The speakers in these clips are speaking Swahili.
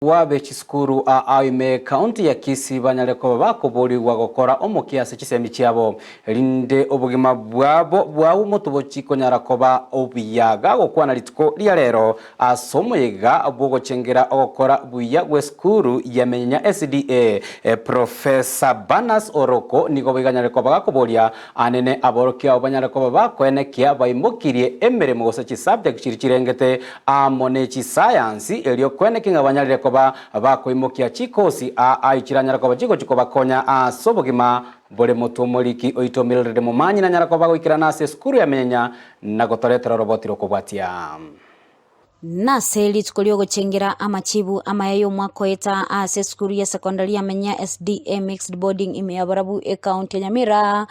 Wabe chiskuru Nyamira County ya Kisii banyareko bakoborirwa gukora omukiase chisemi cyabo rinde obugima bwabo bwawo mutubochiko nyarakoba obiyaga gokwana litiko lya rero asomoyega bwogocengera ogokora buya gweskuru yamenya SDA Professor Banas Oroko nigo biganyareko bagakoboria anene aborokia obanyareko bakwenekia baimokirie emeremo gose chisubject chirengete amone science elio kwenekinga banyareko bakoimokia chikosi aichiranyarako bachiko chiko bakonya asobogima bole mutumuliki oitomirire mumanyi na nyarako bagoikira nase skuru yamenya na gotoretera roboti rokobwatia nase litkolio gochengera amachibu amayayo mwako eta ase skuru ya secondary yamenya SDA mixed boarding imeyabarabu account ya Nyamira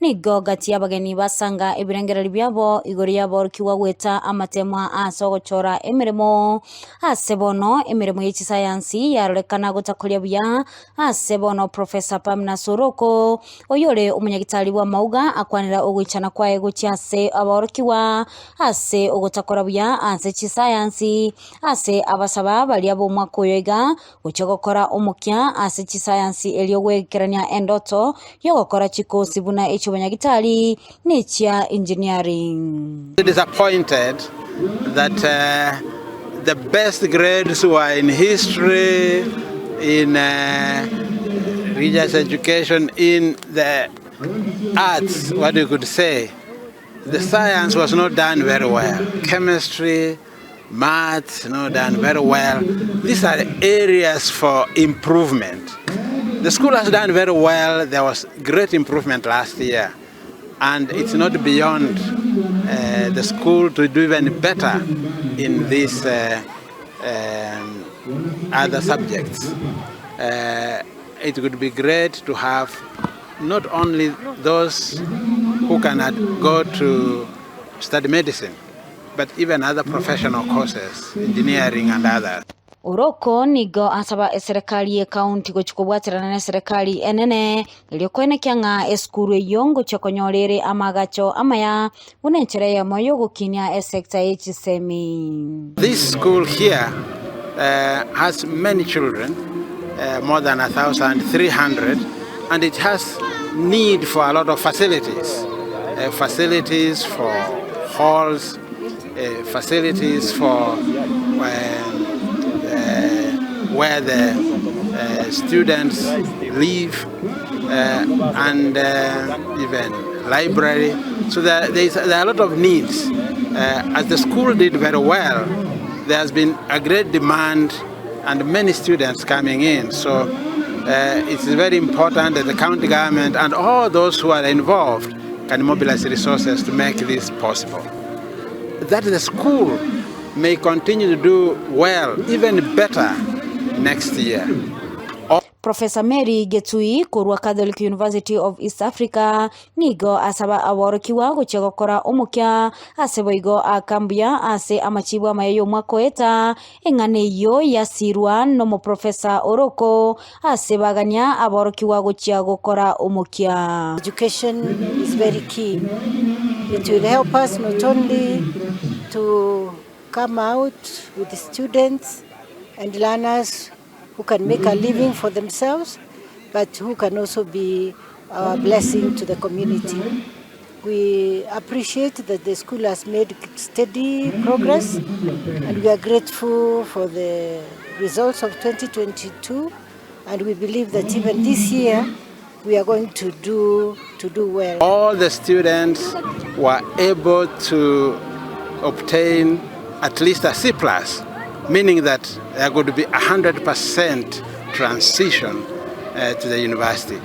nigo gati abageni basanga ebirengera byabo igori yabo kiwa gweta amatemwa asogochora emiremo asebono emiremo y'iki science yarekana gotakolia bya asebono Professor Banas Oroko oyore umunyagitari wa mauga akwanira ogwichana kwae gocyase aborokiwa ase ogotakora bya ase ki science ase abasaba bali abo mwakoyega gochogokora omukya ase ki science eliyo gwekerania endoto yogokora chikosi buna Gitali nature engineering. Disappointed that the best grades were in history, in religious education, in the arts, what you could say. The science was not done very well. Chemistry, maths, not done very well. These are areas for improvement. The school has done very well. There was great improvement last year, and it's not beyond the school to do even better in these other subjects. It would be great to have not only those who cannot go to study medicine, but even other professional courses, engineering and others. Oroko nigo asaba serikali ya county gochikobwatirana na serikali enene iliyokwenekya nga eskuru yongo chokonyorere amagacho amaya unenchere ya moyo gokinya sector y'ekisemi. This school here has many children, more than 1,300, and it has need for a lot of facilities. Facilities for halls, facilities for where the students live, and even library. So there are a lot of needs. As the school did very well, there has been a great demand and many students coming in. So it's very important that the county government and all those who are involved can mobilize resources to make this possible. That the school may continue to do well, even better next year. Professor Mary Getui kurwa Catholic University of East Africa nigo asaba aworokiwa gochegokora omukya aseboigo akambya ase amachibu amayo mwako eta engane yo yasirwa no Professor Oroko asebaganya aborokiwa gochegokora omukya. Education is very key. It will help us not only to come out with the students and learners who can make a living for themselves, but who can also be a blessing to the community. We appreciate that the school has made steady progress, and we are grateful for the results of 2022, and we believe that even this year we are going to do well. All the students were able to obtain at least a C+, meaning that there could be 100% transition to the university.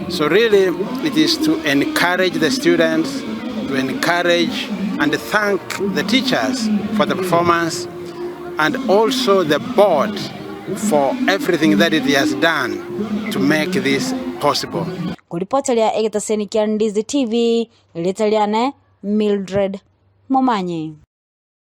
So really, it is to encourage the students, to encourage and thank the teachers for the performance, and also the board for everything that it has done to make this possible. Kuripotelea Kisii and Ndizi TV, Litaliane Mildred Momanyi.